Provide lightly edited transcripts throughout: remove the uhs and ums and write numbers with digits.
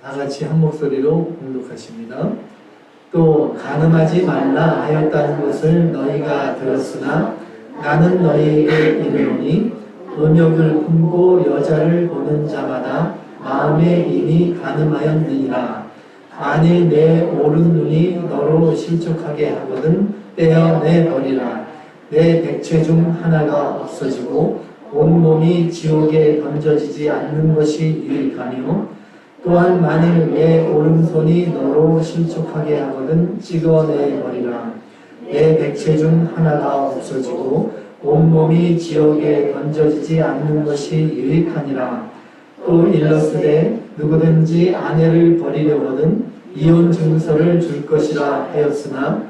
다 같이 한 목소리로 공독하십니다. 또 간음하지 말라 하였다는 것을 너희가 들었으나 나는 너희에게 이르노니 음욕을 품고 여자를 보는 자마다 마음에 이미 간음하였느니라. 만일 내 오른 눈이 너로 실족하게 하거든 떼어내버리라. 내 백체 중 하나가 없어지고 온몸이 지옥에 던져지지 않는 것이 유익하며 또한 만일 내 오른손이 너로 실족하게 하거든 찍어내버리라. 내 백체 중 하나가 없어지고 온몸이 지옥에 던져지지 않는 것이 유익하니라. 또 일렀으되 누구든지 아내를 버리려거든 이혼 증서를 줄 것이라 하였으나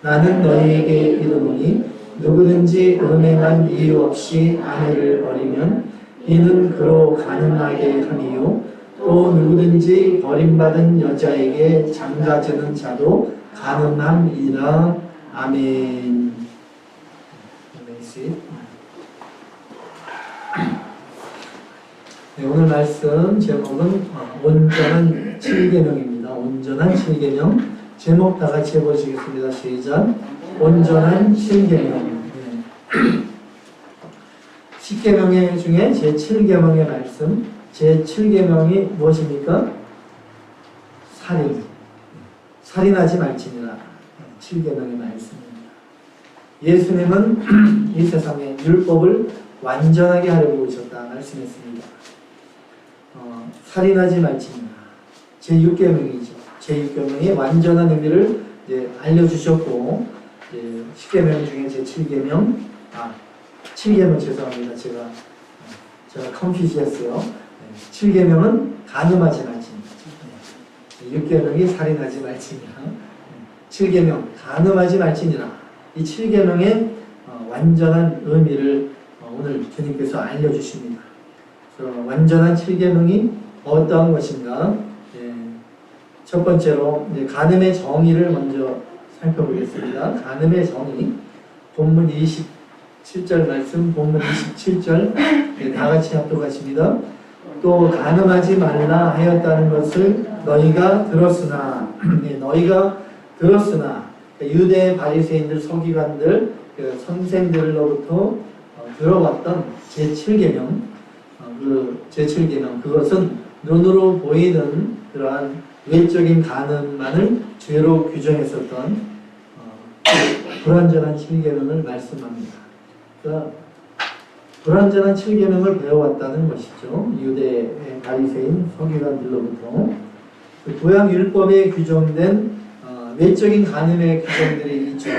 나는 너희에게 이르노니 누구든지 음행한 이유 없이 아내를 버리면 이는 그로 간음하게 함이요 또 누구든지 버림받은 여자에게 장가드는 자도 간음함이라. 아멘. 네, 오늘 말씀 제목은 온전한 7계명입니다. 온전한 7계명. 제목 다 같이 해보시겠습니다. 시작. 온전한 7계명. 네. 10계명 중에 제7계명의 말씀. 제7계명이 무엇입니까? 살인. 살인하지 말지니라. 7계명의 말씀입니다. 예수님은 이 세상에 율법을 완전하게 하려고 오셨다 말씀했습니다. 살인하지 말지니라. 제6계명이죠. 제6계명이 완전한 의미를 이제 알려주셨고, 10계명 중에 제7계명, 7계명 죄송합니다. 제가 컨퓨즈했어요. 7계명은 간음하지 말지니라. 6계명이 살인하지 말지니라. 7계명 간음하지 말지니라. 이 7계명의 완전한 의미를 오늘 주님께서 알려주십니다. 완전한 7계명이 어떠한 것인가? 첫 번째로 간음의 정의를 먼저 살펴보겠습니다. 간음의 정의, 본문 27절 말씀, 본문 27절 다 같이 합독하십니다. 또 간음하지 말라 하였다는 것을 너희가 들었으나, 너희가 들었으나, 유대 바리새인들, 서기관들, 선생들로부터 들어왔던 제7계명, 그 제7계명, 그것은 눈으로 보이는 그러한 외적인 간음만을 죄로 규정했었던 불완전한 7계명을 말씀합니다. 그러니까 불완전한 7계명을 배워왔다는 것이죠. 유대 바리새인 서기관들로부터 그 구약 율법에 규정된 외적인 간음의 규정들이 있죠.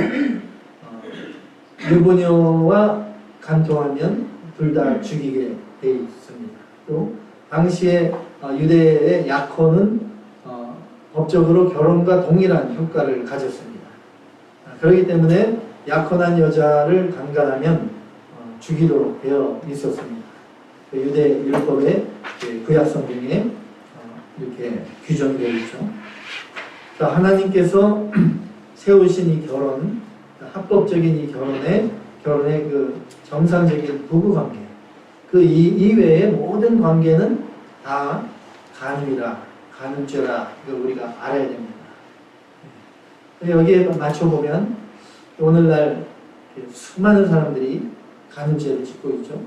유부녀와 간통하면 둘 다 죽이게 되어 있습니다. 또 당시에 유대의 약혼은 법적으로 결혼과 동일한 효과를 가졌습니다. 그렇기 때문에 약혼한 여자를 강간하면 죽이도록 되어 있었습니다. 유대 율법의 구약 성경에 이렇게 규정되어 있죠. 하나님께서 세우신 이 결혼, 합법적인 이 결혼의 그 정상적인 부부관계, 그 이외의 모든 관계는 다 간음이라, 간음죄라 우리가 알아야 됩니다. 여기에 맞춰보면 오늘날 수많은 사람들이 간음죄를 짓고 있죠.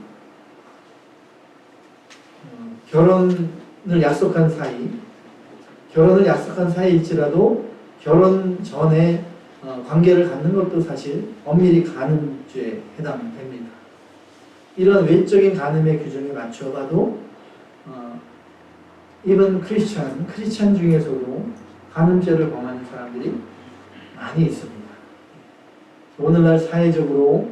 결혼을 약속한 사이일지라도 결혼 전에 관계를 갖는 것도 사실 엄밀히 간음죄에 해당됩니다. 이런 외적인 간음의 규정에 맞춰봐도 이번 크리스찬 중에서도 간음죄를 범하는 사람들이 많이 있습니다. 오늘날 사회적으로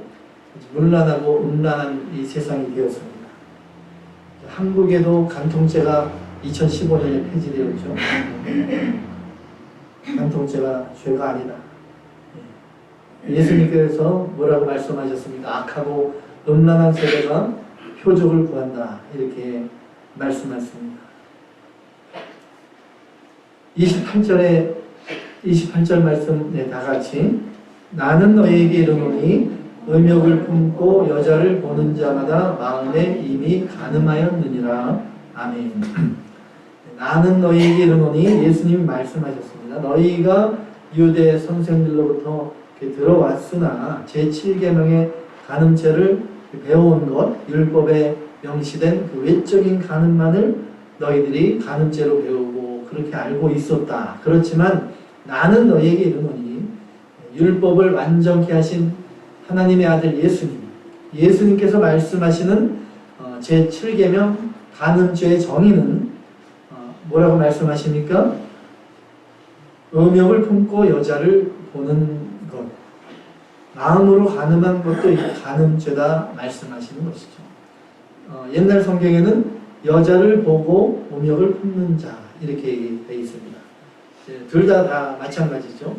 문란하고 음란한 이 세상이 되었습니다. 한국에도 간통죄가 2015년에 폐지되었죠. 간통죄가 죄가 아니다. 예수님께서 뭐라고 말씀하셨습니까? 악하고 음란한 세대가 표적을 구한다. 이렇게 말씀하셨습니다. 28절 말씀 다 같이 나는 너희에게 이르노니 음욕을 품고 여자를 보는 자마다 마음에 이미 간음하였느니라. 아멘. 나는 너희에게 이르노니 예수님이 말씀하셨습니다. 너희가 유대 선생들로부터 들어왔으나 제7계명의 간음죄를 배워온 것, 율법에 명시된 그 외적인 간음만을 너희들이 간음죄로 배우고 그렇게 알고 있었다. 그렇지만 나는 너희에게 이르노니 율법을 완전케 하신 하나님의 아들 예수님께서 말씀하시는 제7계명 간음죄의 정의는 뭐라고 말씀하십니까? 음욕을 품고 여자를 보는 것, 마음으로 간음한 것도 간음죄다 말씀하시는 것이죠. 옛날 성경에는 여자를 보고 음욕을 품는 자 이렇게 되어 있습니다. 둘 다 마찬가지죠.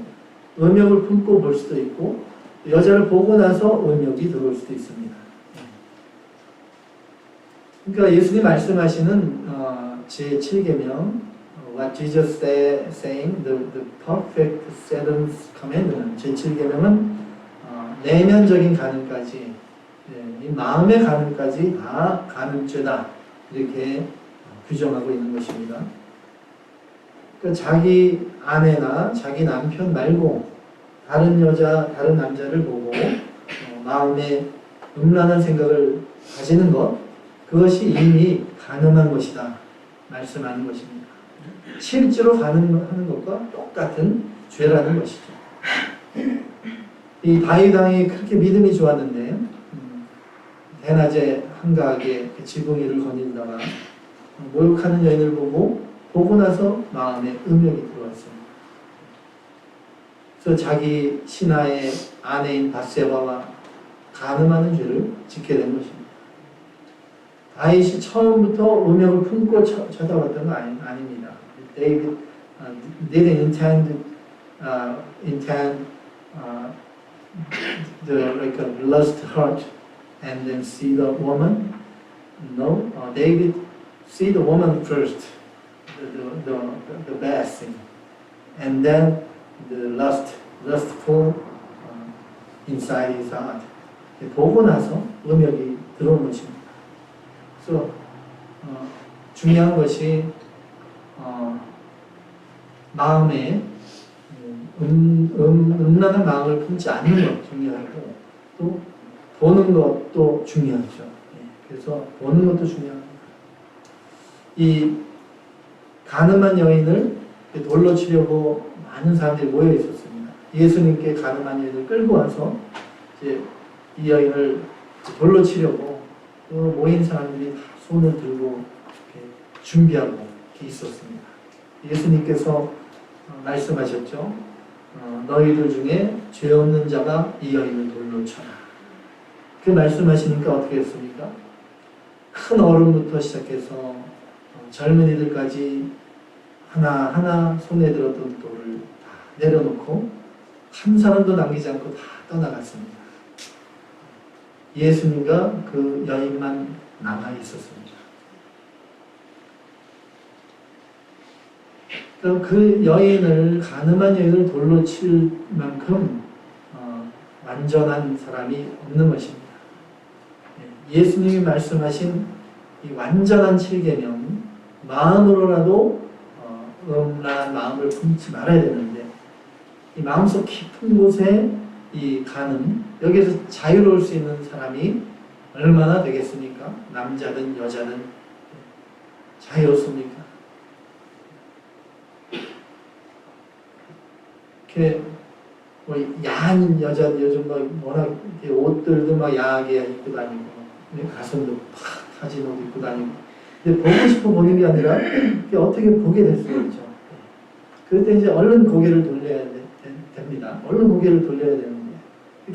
음욕을 품고 볼 수도 있고 여자를 보고 나서 음욕이 들어올 수도 있습니다. 그러니까 예수님 말씀하시는 제7계명 What Jesus saying, the perfect seventh commandment 제7계명은 내면적인 간음까지 이 마음의 간음까지 다 간음죄다 이렇게 규정하고 있는 것입니다. 그러니까 자기 아내나 자기 남편 말고 다른 여자, 다른 남자를 보고 마음에 음란한 생각을 가지는 것, 그것이 이미 간음한 것이다 말씀하는 것입니다. 실제로 간음하는 것과 똑같은 죄라는 것이죠. 이 다윗 왕이 그렇게 믿음이 좋았는데 대낮에 한가하게 지붕 위를 거닐다가 모욕하는 여인을 보고 나서 마음에 음욕이 들어왔습니다. 그래서 자기 신하의 아내인 바세바와 간음하는 죄를 짓게 된 것입니다. 다윗이 처음부터 음욕을 품고 쳐다봤던 거 아닙니다. David didn't intend like a lust heart and then see the woman. No, David see the woman first, the bad thing, and then the lustful inside his heart. 보고 나서 음욕이 들어온 것입니다. 그래서 중요한 것이 마음에 음란한 마음을 품지 않는 것 중요하고 또 보는 것도 중요하죠. 그래서 보는 것도 중요합니다. 이 간음한 여인을 돌로 치려고 많은 사람들이 모여 있었습니다. 예수님께 간음한 여인을 끌고 와서 이제 이 여인을 돌로 치려고 그 모인 사람들이 다 손을 들고 준비하고 이렇게 있었습니다. 예수님께서 말씀하셨죠. 너희들 중에 죄 없는 자가 이 여인을 돌로 쳐라. 그 말씀하시니까 어떻게 했습니까? 큰 어른부터 시작해서 젊은이들까지 하나하나 손에 들었던 돌을 다 내려놓고 한 사람도 남기지 않고 다 떠나갔습니다. 예수님과 그 여인만 남아 있었습니다. 그 여인을, 간음한 여인을 돌로 칠 만큼 완전한 사람이 없는 것입니다. 예수님이 말씀하신 이 완전한 7계명, 마음으로라도 음란한 마음을 품지 말아야 되는데 이 마음속 깊은 곳에 이 간음, 여기에서 자유로울 수 있는 사람이 얼마나 되겠습니까? 남자든 여자든 자유롭습니까? 이렇게 뭐 야한 여자 요즘 막 워낙 옷들도 막 야하게 입고 다니고 가슴도 팍 가진 옷 입고 다니고 근데 보고 싶어 보는 게 아니라 어떻게 보게 될 수가 있죠. 그럴 때 이제 얼른 고개를 돌려야 됩니다. 얼른 고개를 돌려야 되는데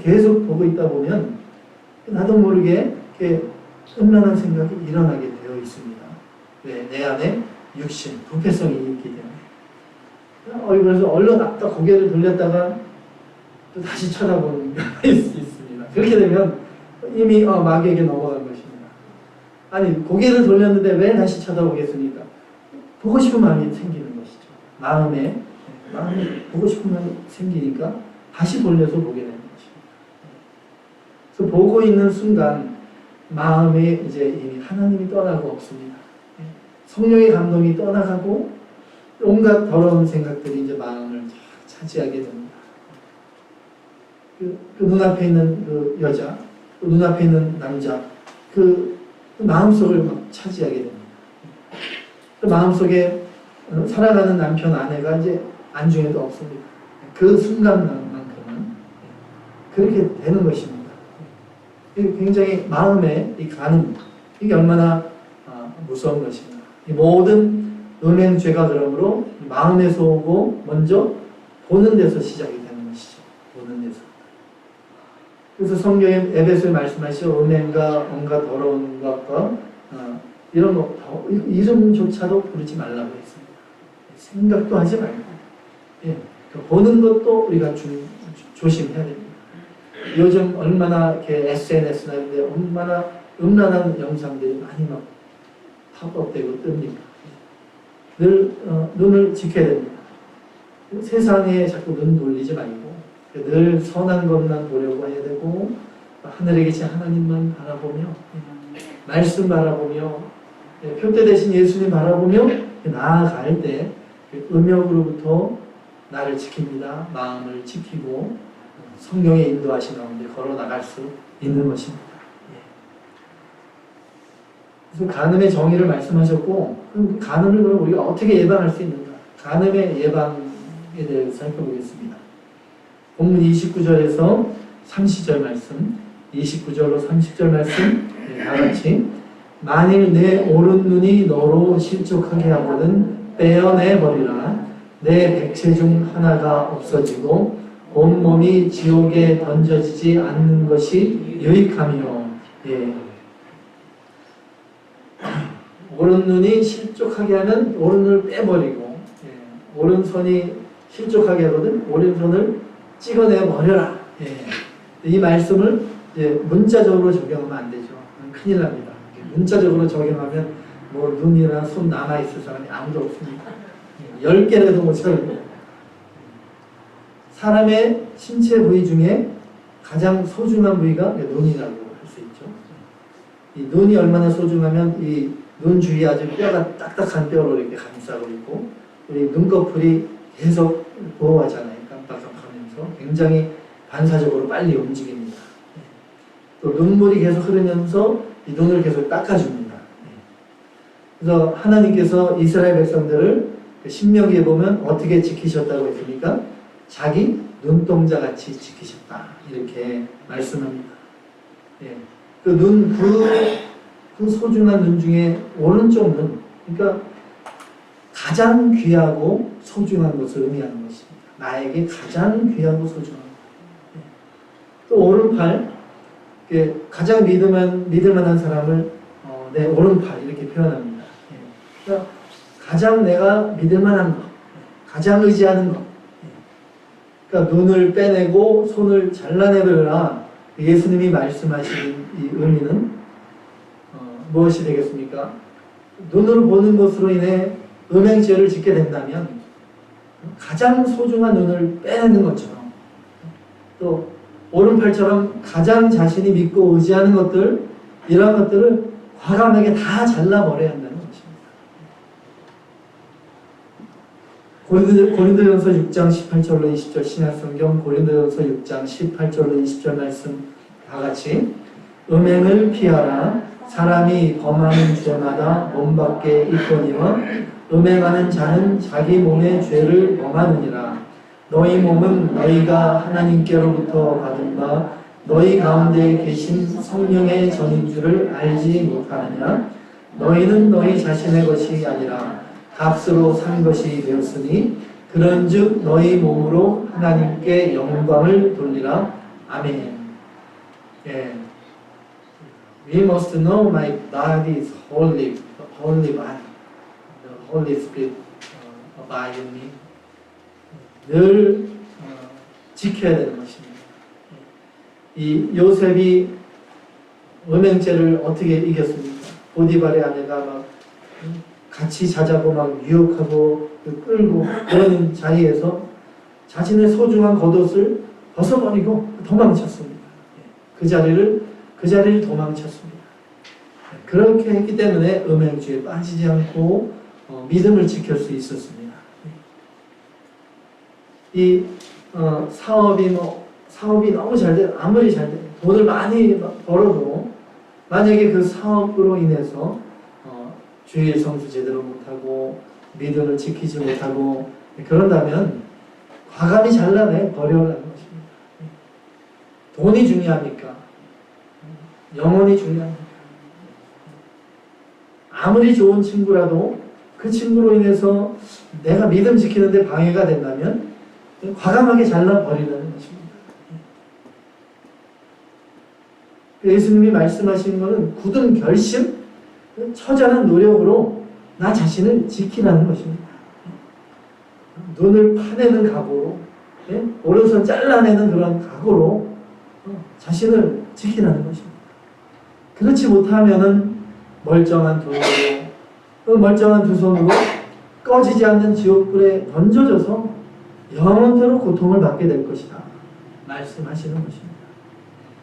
계속 보고 있다 보면 나도 모르게 이렇게 음란한 생각이 일어나게 되어 있습니다. 왜? 내 안에 육신, 부패성이 있기 때문에. 그래서 얼른 앞다 고개를 돌렸다가 또 다시 쳐다보는 경우가 있습니다. 그렇게 되면 이미 마귀에게 넘어간 것입니다. 아니 고개를 돌렸는데 왜 다시 쳐다보겠습니까? 보고 싶은 마음이 생기는 것이죠. 마음에 보고 싶은 마음이 생기니까 다시 돌려서 보게 되는 것입니다. 그래서 보고 있는 순간 마음에 이제 이미 하나님이 떠나고 없습니다. 성령의 감동이 떠나가고 온갖 더러운 생각들이 이제 마음을 차지하게 됩니다. 그 눈앞에 있는 그 여자, 그 눈앞에 있는 남자, 그 마음속을 막 차지하게 됩니다. 그 마음속에 살아가는 남편, 아내가 이제 안중에도 없습니다. 그 순간만큼은 그렇게 되는 것입니다. 굉장히 마음의 이 가늠, 이게 얼마나 무서운 것입니다. 이 모든 음행죄가 그러므로 마음에서 오고 먼저 보는 데서 시작이 되는 것이죠. 보는 데서. 그래서 성경에 에베소에 말씀하시죠. 음행과 온갖 더러운 것과 이런 거 이름조차도 부르지 말라고 했습니다. 생각도 하지 말고. 예, 보는 것도 우리가 조심해야 됩니다. 요즘 얼마나 이렇게 SNS나 이런 데 얼마나 음란한 영상들이 많이 막 팝업되고 뜹니까? 늘 눈을 지켜야 됩니다. 세상에 자꾸 눈 돌리지 말고 늘 선한 것만 보려고 해야 되고 하늘에 계신 하나님만 바라보며 말씀 바라보며 표대 대신 예수님 바라보며 나아갈 때 음욕으로부터 나를 지킵니다. 마음을 지키고 성령의 인도하신 가운데 걸어 나갈 수 있는 것입니다. 그래서 간음의 정의를 말씀하셨고 그 간음을 그럼 우리가 어떻게 예방할 수 있는가? 간음의 예방에 대해서 살펴보겠습니다. 본문 29절에서 30절 말씀, 29절로 30절 말씀 다같이 만일 내 오른 눈이 너로 실족하게 하거든 빼어내버리라. 내 백체 중 하나가 없어지고 온몸이 지옥에 던져지지 않는 것이 유익하며 오른눈이 실족하게 하면 오른눈을 빼버리고 오른손이 실족하게 하거든 오른손을 찍어내버려라. 이 말씀을 문자적으로 적용하면 안 되죠. 큰일 납니다. 문자적으로 적용하면 뭐 눈이나 손 남아있을 사람이 아무도 없습니다. 10개라도 못 찾고 사람의 신체 부위 중에 가장 소중한 부위가 눈이라고 할 수 있죠. 이 눈이 얼마나 소중하면 이 눈 주위에 아주 뼈가 딱딱한 뼈로 이렇게 감싸고 있고 우리 눈꺼풀이 계속 보호하잖아요. 깜빡깜빡하면서 굉장히 반사적으로 빨리 움직입니다. 또 눈물이 계속 흐르면서 이 눈을 계속 닦아줍니다. 그래서 하나님께서 이스라엘 백성들을 신명기에 보면 어떻게 지키셨다고 했습니까? 자기 눈동자같이 지키셨다. 이렇게 말씀합니다. 그 소중한 눈 중에 오른쪽 눈, 그러니까 가장 귀하고 소중한 것을 의미하는 것입니다. 나에게 가장 귀하고 소중한 것. 또 오른팔, 가장 믿을 만한 사람을 내 오른팔 이렇게 표현합니다. 그러니까 가장 내가 믿을 만한 것, 가장 의지하는 것. 그러니까 눈을 빼내고 손을 잘라내버려라. 예수님이 말씀하신 이 의미는 무엇이 되겠습니까? 눈으로 보는 것으로 인해 음행죄를 짓게 된다면 가장 소중한 눈을 빼내는 것처럼 또 오른팔처럼 가장 자신이 믿고 의지하는 것들 이러한 것들을 과감하게 다 잘라버려야 한다는 것입니다. 고린도전서 6장 18절로 20절 신약성경 고린도전서 6장 18절로 20절 말씀 다같이 음행을 피하라. 사람이 범하는 죄마다 몸 밖에 있거니와 음행하는 자는 자기 몸의 죄를 범하느니라. 너희 몸은 너희가 하나님께로부터 받은 바 너희 가운데 계신 성령의 전인 줄을 알지 못하느냐? 너희는 너희 자신의 것이 아니라 값으로 산 것이 되었으니 그런즉 너희 몸으로 하나님께 영광을 돌리라. 아멘. We must know my body is holy, the holy body, the Holy Spirit abide in me. 늘 지켜야 되는 것입니다. 이 요셉이 음행죄를 어떻게 이겼습니까? 보디발의 아내가 막 같이 자자고 막 유혹하고 끌고 그런 자리에서 자신의 소중한 겉옷을 벗어버리고 도망쳤습니다. 그 자리를 도망쳤습니다. 그렇게 했기 때문에 음행주에 빠지지 않고 믿음을 지킬 수 있었습니다. 이 사업이 너무 잘 돼, 아무리 잘 돼, 돈을 많이 벌어도 만약에 그 사업으로 인해서 주일 성수 제대로 못하고 믿음을 지키지 못하고 그런다면 과감히 잘라내 버려라는 것입니다. 돈이 중요합니까? 영혼이 중요합니까? 아무리 좋은 친구라도 그 친구로 인해서 내가 믿음 지키는데 방해가 된다면 과감하게 잘라버리라는 것입니다. 예수님이 말씀하시는 것은 굳은 결심, 처절한 노력으로 나 자신을 지키라는 것입니다. 눈을 파내는 각오로, 오른손 잘라내는 그런 각오로 자신을 지키라는 것입니다. 그렇지 못하면은 멀쩡한 두 손으로, 그 멀쩡한 두 손으로 꺼지지 않는 지옥불에 던져져서 영원토록 고통을 받게 될 것이다. 말씀하시는 것입니다.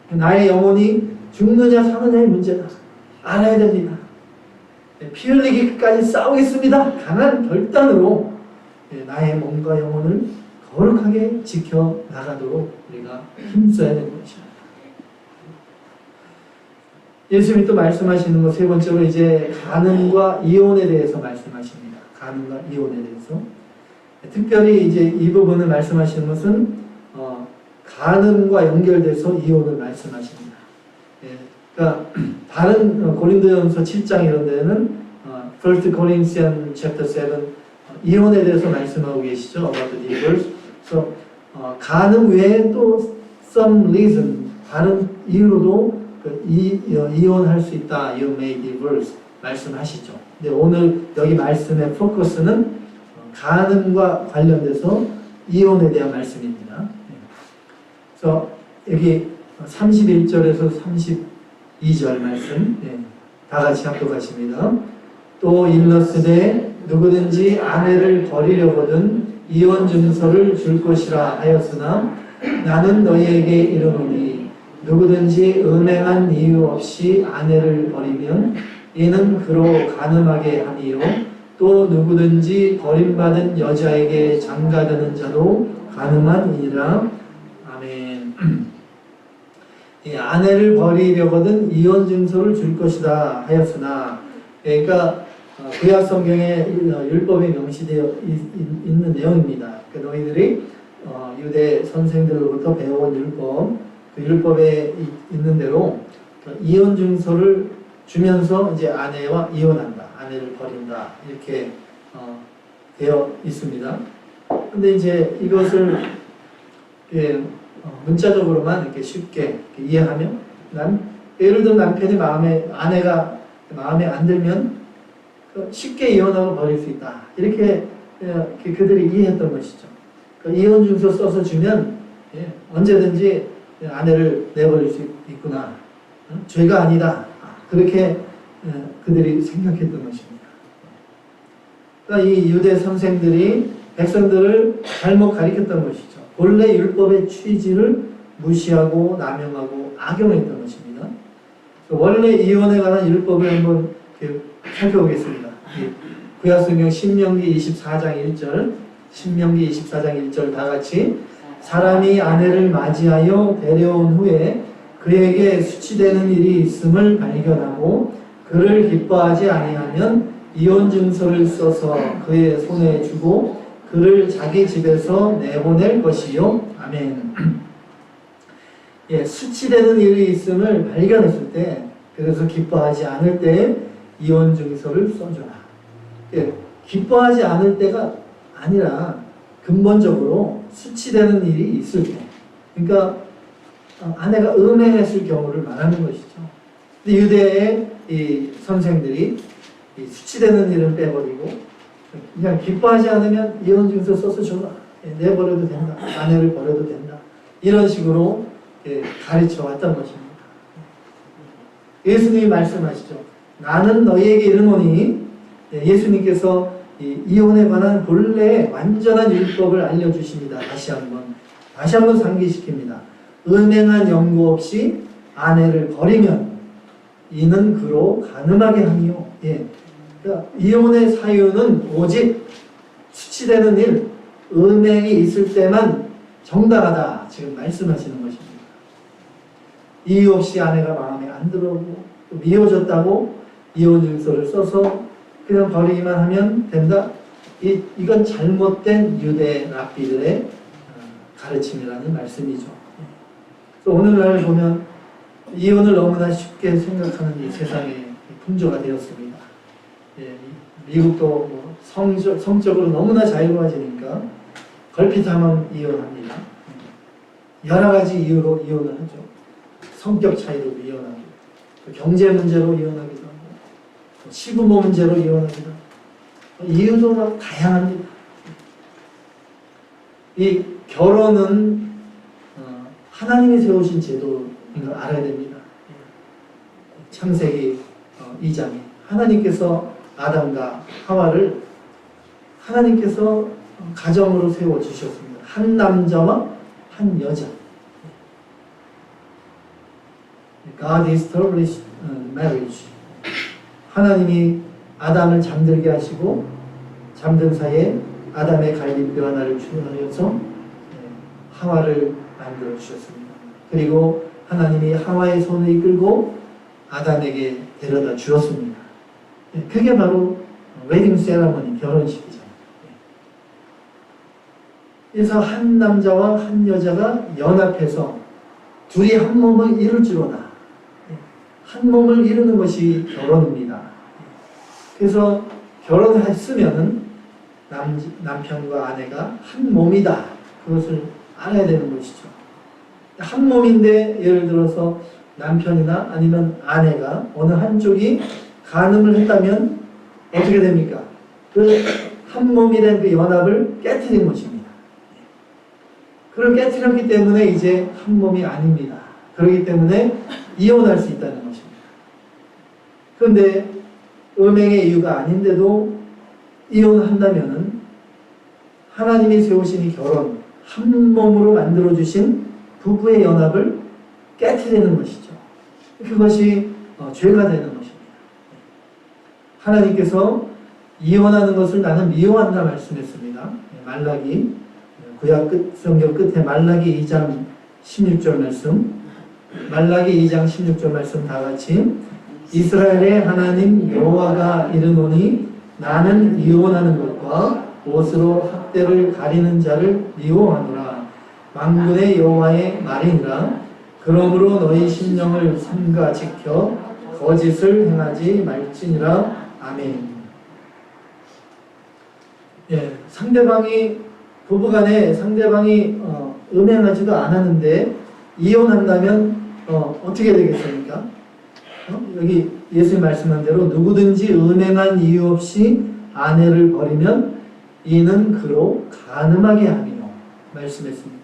나의 영혼이 죽느냐 사느냐의 문제다. 알아야 됩니다. 피 흘리기까지 싸우겠습니다. 강한 결단으로 나의 몸과 영혼을 거룩하게 지켜나가도록 우리가 힘써야 되는 것입니다. 예수님이 또 말씀하시는 것 세 번째로 이제 간음과 이혼에 대해서 말씀하십니다. 간음과 이혼에 대해서. 특별히 이제 이 부분을 말씀하시는 것은 간음과 연결돼서 이혼을 말씀하십니다. 그러니까 다른 고린도전서 7장 이런 데는 1 Corinthians chapter 7 이혼에 대해서 말씀하고 계시죠. about the divorce. 그래서 간음 외에 또 some reason 다른 이유로도 이혼할 수 있다. You may divorce 말씀하시죠. 근데 오늘 여기 말씀의 포커스는 간음과 관련돼서 이혼에 대한 말씀입니다. 그래서 여기 31절에서 32절 말씀 다 같이 합독하십니다. 또 일렀으되 누구든지 아내를 버리려거든 이혼 증서를 줄 것이라 하였으나 나는 너희에게 이르노니 누구든지 음행한 이유 없이 아내를 버리면 이는 그로 간음하게 하니요 또 누구든지 버림받은 여자에게 장가드는 자도 간음한이니라. 아멘. 이 아내를 버리려거든 이혼 증서를 줄 것이다 하였으나, 그러니까 구약 성경에 율법에 명시되어 있는 내용입니다. 그러니까 너희들이 유대 선생들로부터 배워온 율법, 그 율법에 있는 대로 이혼 증서를 주면서 이제 아내와 이혼한다, 아내를 버린다 이렇게 되어 있습니다. 근데 이제 이것을 문자적으로만 이렇게 쉽게 이해하면, 예를 들어 남편이 아내가 마음에 안 들면 쉽게 이혼하고 버릴 수 있다. 이렇게 그들이 이해했던 것이죠. 이혼 증서 써서 주면 언제든지 아내를 내버릴 수 있구나. 죄가 아니다. 그렇게 그들이 생각했던 것입니다. 그러니까 이 유대 선생들이 백성들을 잘못 가리켰던 것이죠. 본래 율법의 취지를 무시하고 남용하고 악용했던 것입니다. 원래 이혼에 관한 율법을 한번 살펴보겠습니다. 구약성경 신명기 24장 1절, 신명기 24장 1절 다 같이 사람이 아내를 맞이하여 데려온 후에 그에게 수치되는 일이 있음을 발견하고 그를 기뻐하지 아니하면 이혼 증서를 써서 그의 손에 주고 그를 자기 집에서 내보낼 것이요. 아멘. 수치되는 일이 있음을 발견했을 때, 그래서 기뻐하지 않을 때 이혼 증서를 써줘라. 기뻐하지 않을 때가 아니라 근본적으로 수치되는 일이 있을 때, 그러니까 아내가 음행했을 경우를 말하는 것이죠. 근데 유대의 이 선생들이 이 수치되는 일은 빼버리고 그냥 기뻐하지 않으면 이혼 증서 써서 줘라. 내버려도 된다. 아내를 버려도 된다. 이런 식으로 가르쳐 왔던 것입니다. 예수님이 말씀하시죠. 나는 너희에게 이르노니, 예수님께서 이혼에 관한 본래의 완전한 율법을 알려주십니다. 다시 한번 상기시킵니다. 음행한 연고 없이 아내를 버리면 이는 그로 가늠하게 하니요. 예. 그러니까 이혼의 사유는 오직 수치되는 일, 음행이 있을 때만 정당하다. 지금 말씀하시는 것입니다. 이유 없이 아내가 마음에 안 들어오고 또 미워졌다고 이혼 증서를 써서 그냥 버리기만 하면 된다. 이건 잘못된 유대 랍비들의 가르침이라는 말씀이죠. 그래서 오늘날 보면 이혼을 너무나 쉽게 생각하는 이 세상의 풍조가 되었습니다. 예, 미국도 뭐 성적으로 너무나 자유로워지니까 걸핏하면 이혼합니다. 여러 가지 이유로 이혼을 하죠. 성격 차이로 이혼하고, 경제 문제로 이혼하기도 하고, 시부모 문제로 이혼하기도 하고, 이유도 막 다양합니다. 이 결혼은 하나님이 세우신 제도인 걸 알아야 됩니다. 창세기 2장에 하나님께서 아담과 하와를 하나님께서 가정으로 세워주셨습니다. 한 남자와 한 여자. God established marriage. 하나님이 아담을 잠들게 하시고 잠든 사이에 아담의 갈비뼈 하나를 주어서 하와를 만들어 주셨습니다. 그리고 하나님이 하와의 손을 이끌고 아담에게 데려다 주었습니다. 그게 바로 웨딩 세레머니, 결혼식이죠. 그래서 한 남자와 한 여자가 연합해서 둘이 한 몸을 이룰지로다. 한 몸을 이루는 것이 결혼입니다. 그래서 결혼을 했으면은 남편과 아내가 한 몸이다. 그것을 알아야 되는 것이죠. 한 몸인데 예를 들어서 남편이나 아니면 아내가 어느 한쪽이 간음을 했다면 어떻게 됩니까? 그 한 몸이 된 그 연합을 깨트린 것입니다. 그걸 깨트렸기 때문에 이제 한 몸이 아닙니다. 그렇기 때문에 이혼할 수 있다는 것입니다. 그런데 음행의 이유가 아닌데도 이혼한다면은 하나님이 세우신 이 결혼, 한 몸으로 만들어주신 부부의 연합을 깨트리는 것이죠. 그것이 죄가 되는 것입니다. 하나님께서 이혼하는 것을 나는 미워한다 말씀했습니다. 말라기, 구약 성경 끝에 말라기 2장 16절 말씀, 말라기 2장 16절 말씀 다 같이 이스라엘의 하나님 여호와가 이르노니 나는 이혼하는 것과 옷으로 학대를 가리는 자를 미워하노라. 만군의 여호와의 말이니라. 그러므로 너희 심령을 삼가 지켜 거짓을 행하지 말지니라. 아멘. 예, 부부간에 상대방이 음행하지도 않았는데 이혼한다면 어떻게 되겠습니까? 여기 예수님 말씀한 대로 누구든지 음행한 이유 없이 아내를 버리면 이는 그로 간음하게 하며 말씀했습니다.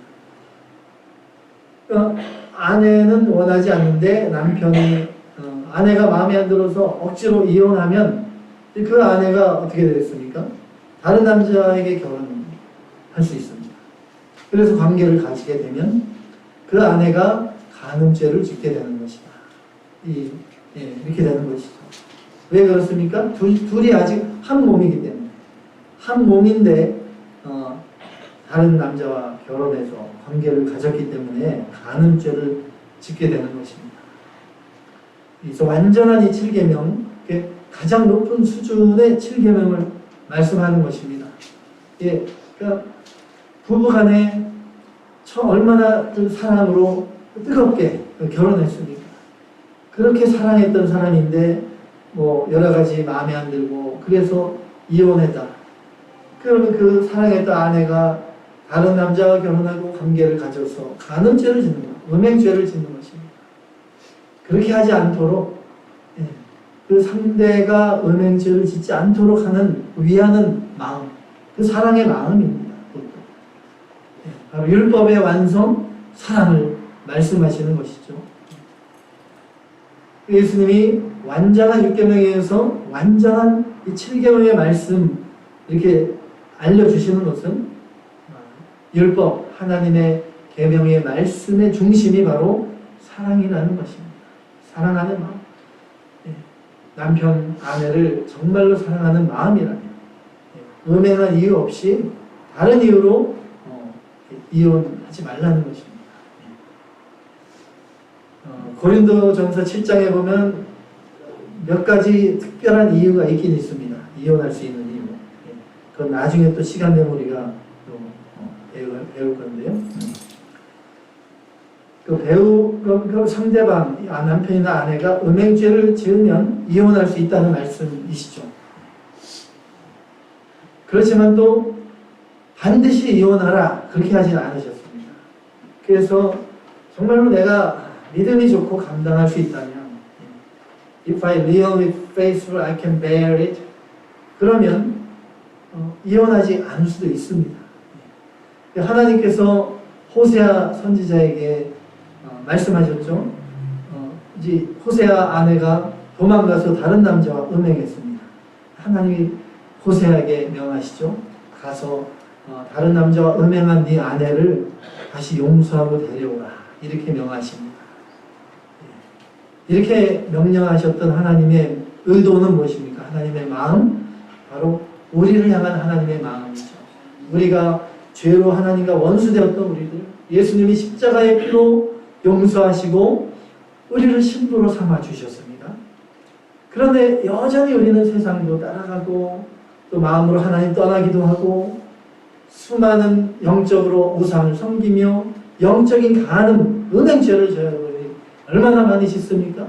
아내는 원하지 않는데 남편이 아내가 마음에 안 들어서 억지로 이혼하면 그 아내가 어떻게 되겠습니까? 다른 남자에게 결혼할 수 있습니다. 그래서 관계를 가지게 되면 그 아내가 간음죄를 짓게 되는 것이다. 이렇게 되는 것이죠. 왜 그렇습니까? 둘이 아직 한 몸이기 때문에. 한 몸인데 다른 남자와 결혼해서 관계를 가졌기 때문에 간음죄를 짓게 되는 것입니다. 그래서 완전한 이 7계명, 가장 높은 수준의 7계명을 말씀하는 것입니다. 예, 그러니까 부부간에 얼마나 사랑으로 뜨겁게 결혼했습니까? 그렇게 사랑했던 사람인데 뭐 여러 가지 마음에 안 들고 그래서 이혼했다. 그러면 그 사랑했던 아내가 다른 남자와 결혼하고 관계를 가져서 간음죄를 짓는 것, 음행죄를 짓는 것입니다. 그렇게 하지 않도록 그 상대가 음행죄를 짓지 않도록 하는 위하는 마음, 그 사랑의 마음입니다. 바로 율법의 완성, 사랑을 말씀하시는 것이죠. 예수님이 완전한 6계명에 의해서 완전한 이 7계명의 말씀 이렇게 알려주시는 것은 율법, 하나님의 계명의 말씀의 중심이 바로 사랑이라는 것입니다. 사랑하는 마음. 남편, 아내를 정말로 사랑하는 마음이라면 음행한 이유 없이 다른 이유로 이혼하지 말라는 것입니다. 고린도전서 7장에 보면 몇 가지 특별한 이유가 있긴 있습니다. 이혼할 수 있는 이유. 그건 나중에 또 시간 되면 우리가 또 배울 건데요. 그 상대방, 남편이나 아내가 음행죄를 지으면 이혼할 수 있다는 말씀이시죠. 그렇지만 또 반드시 이혼하라 그렇게 하진 않으셨습니다. 그래서 정말로 내가 믿음이 좋고 감당할 수 있다면 If I really faithful, I can bear it. 그러면 이혼하지 않을 수도 있습니다. 하나님께서 호세아 선지자에게 말씀하셨죠. 이제 호세아 아내가 도망가서 다른 남자와 음행했습니다. 하나님이 호세아에게 명하시죠. 가서 다른 남자와 음행한 네 아내를 다시 용서하고 데려오라. 이렇게 명하십니다. 이렇게 명령하셨던 하나님의 의도는 무엇입니까? 하나님의 마음, 바로 우리를 향한 하나님의 마음이죠. 우리가 죄로 하나님과 원수되었던 우리들, 예수님이 십자가의 피로 용서하시고 우리를 신부로 삼아주셨습니다. 그런데 여전히 우리는 세상도 따라가고 또 마음으로 하나님 떠나기도 하고 수많은 영적으로 우상을 섬기며 영적인 가늠, 음행죄를 저희가 얼마나 많이 짓습니까?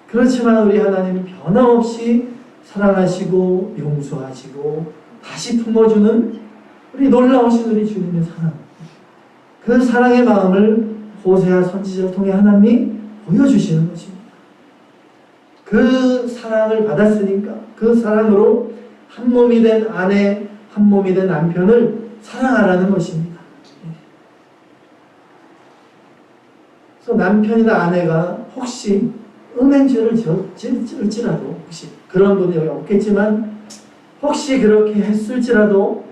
그렇지만 우리 하나님은 변함없이 사랑하시고 용서하시고 다시 품어주는 우리 놀라우신 우리 주님의 사랑, 그 사랑의 마음을 호세아 선지자를 통해 하나님이 보여주시는 것입니다. 그 사랑을 받았으니까 그 사랑으로 한 몸이 된 아내, 한 몸이 된 남편을 사랑하라는 것입니다. 그래서 남편이나 아내가 혹시 음행죄를 지을지라도, 혹시 그런 분이 여기 없겠지만 혹시 그렇게 했을지라도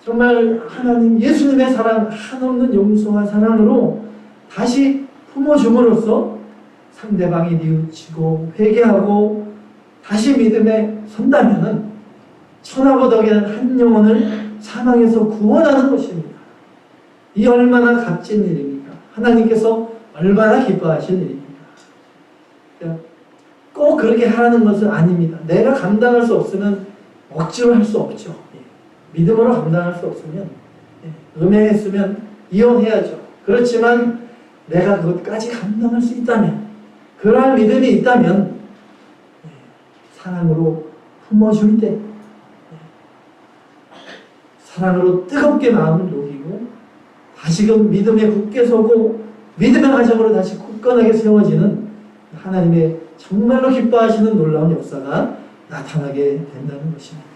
정말 하나님 예수님의 사랑, 한없는 용서와 사랑으로 다시 품어줌으로써 상대방이 뉘우치고 회개하고 다시 믿음에 선다면은 천하고 덕에는 한 영혼을 사망에서 구원하는 것입니다. 이 얼마나 값진 일입니까? 하나님께서 얼마나 기뻐하시는 일입니까? 꼭 그렇게 하라는 것은 아닙니다. 내가 감당할 수 없으면 억지로 할 수 없죠. 믿음으로 감당할 수 없으면, 음행했으면 이혼해야죠. 그렇지만 내가 그것까지 감당할 수 있다면, 그러한 믿음이 있다면 사랑으로 품어줄 때 사랑으로 뜨겁게 마음을 녹이고 다시금 믿음에 굳게 서고 믿음의 가정으로 다시 굳건하게 세워지는 하나님의 정말로 기뻐하시는 놀라운 역사가 나타나게 된다는 것입니다.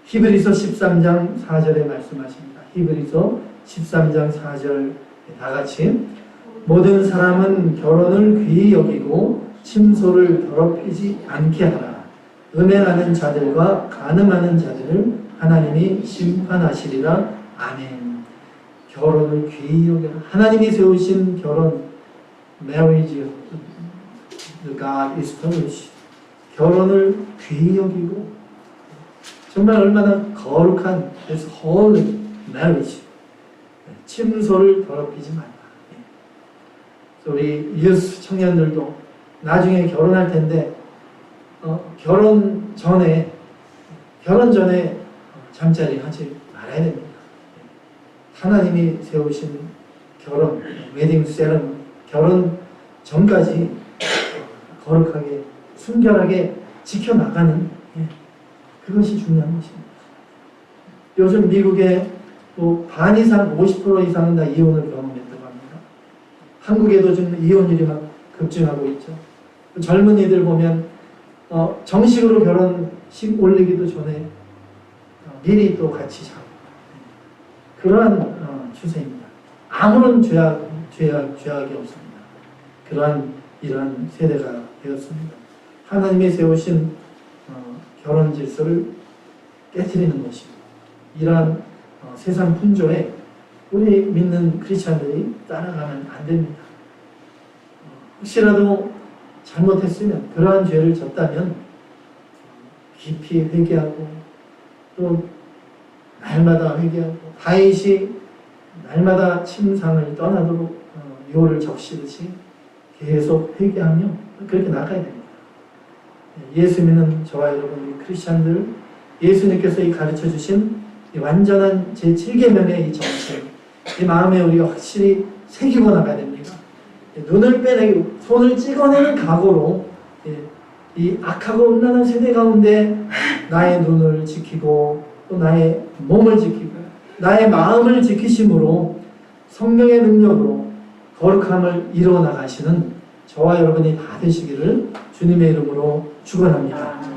히브리서 13장 4절에 말씀하십니다. 히브리서 13장 4절 다 같이 모든 사람은 결혼을 귀히 여기고 침소를 더럽히지 않게 하라. 음행하는 자들과 간음하는 자들을 하나님이 심판하시리라. 아멘. 결혼을 귀히 여겨라. 하나님이 세우신 결혼, marriage, the God established. 결혼을 귀히 여기고 정말 얼마나 거룩한 this holy marriage. 침소를 더럽히지 말라. 우리 유스 청년들도 나중에 결혼할 텐데 결혼 전에 잠자리 하지 말아야 됩니다. 하나님이 세우신 결혼, 웨딩 세레머니, 결혼 전까지 거룩하게 순결하게 지켜나가는 그것이 중요한 것입니다. 요즘 미국에 반 이상, 50% 이상은 다 이혼을 경험했다고 합니다. 한국에도 지금 이혼율이 막 급증하고 있죠. 젊은이들 보면 정식으로 결혼식 올리기도 전에 미리 또 같이 자고 그러한 추세입니다. 아무런 죄악이 없습니다. 이러한 세대가 되었습니다. 하나님이 세우신 결혼 질서를 깨트리는 것입니다. 이러한 세상 풍조에 우리 믿는 크리스찬들이 따라가면 안 됩니다. 혹시라도 잘못했으면, 그러한 죄를 졌다면 깊이 회개하고 또 날마다 회개하고, 다윗이 날마다 침상을 떠나도록 요를 적시듯이 계속 회개하며 그렇게 나가야 됩니다. 예수 믿는 저와 여러분, 우리 크리스찬들, 예수님께서 이 가르쳐 주신 이 완전한 제7계명의 이 정책, 이 마음에 우리가 확실히 새기고 나가야 됩니다. 눈을 빼내고 손을 찍어내는 각오로 이 악하고 음란한 세대 가운데 나의 눈을 지키고 또 나의 몸을 지키고 나의 마음을 지키심으로 성령의 능력으로 거룩함을 이루어 나가시는 저와 여러분이 다 되시기를 주님의 이름으로 축원합니다.